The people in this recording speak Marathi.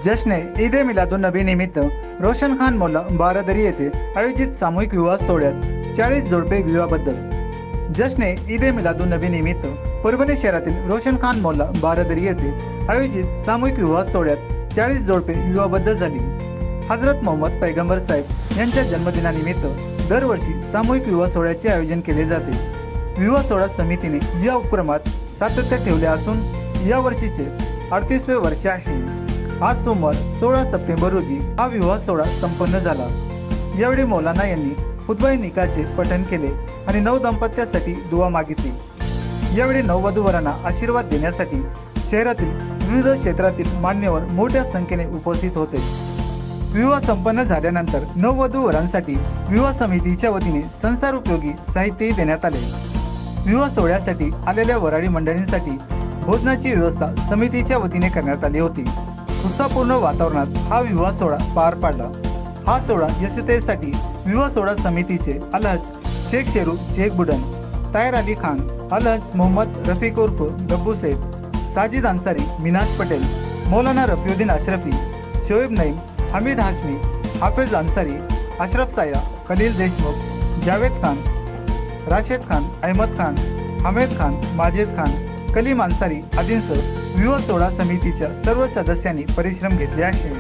जश्न ईद ए मिलादुन नबी निमित्त रोशन खान मोल्ला बारादरी येथे आयोजित सामूहिक विवाह सोहळ्यात 40 जोडपे विवाहबद्ध। जश्न ईद ए मिलादुन नबी निमित्त परभणी शहरातील रोशन खान मोल्ला बारादरी येथे आयोजित सामूहिक विवाह सोहळ्यात 40 जोडपे विवाहबद्ध झाली। हजरत मोहम्मद पैगंबर साहेब यांच्या जन्मदिनानिमित्त दरवर्षी सामूहिक विवाह सोहळ्याचे आयोजन केले जाते। विवाह सोहळा समितीने या उपक्रमात सातत्य ठेवले असून या वर्षीचे 38वे वर्ष आहे। आज सोमवार 16 सप्टेंबर रोजी हा विवाह सोहळा संपन्न झाला। यावेळी मौलाना यांनी खुतबा-ए निकाचे पठण केले आणि नव दाम्पत्यासाठी दुआ मागितली। यावेळी नववधूवरांना आशीर्वाद देण्यासाठी शहरातील विविध क्षेत्रातील मान्यवर मोठ्या संख्येने उपस्थित होते। विवाह संपन्न झाल्यानंतर नववधूवरांसाठी विवाह समितीच्या वतीने संसार उपयोगी साहित्यही देण्यात आले। विवाह सोहळ्यासाठी आलेल्या वराडी मंडळींसाठी भोजनाची व्यवस्था समितीच्या वतीने करण्यात आली होती। उत्साहपूर्ण वातावरणात हा विवाह सोहळा पार पडला। हा सोहळा यशस्वीतेसाठी विवाह सोहळा समितीचे अलहज शेख शेरू शेख बुडन, तायर अली खान, अलहज मोहम्मद रफीक उर्फ गब्बू सेठ, साजिद अन्सारी, मिनाज पटेल, मौलाना रफीउद्दीन अशरफी, शोएब नईम, हमीद हाशमी, हाफिज अन्सारी, अशरफ साया, खलील देशमुख, जावेद खान, राशिद खान, अहमद खान, हमेद खान, माजिद खान, कलीम अन्सारी आदींसह विवाह सोहळा समितीच्या सर्व सदस्यांनी परिश्रम घेतले आहे।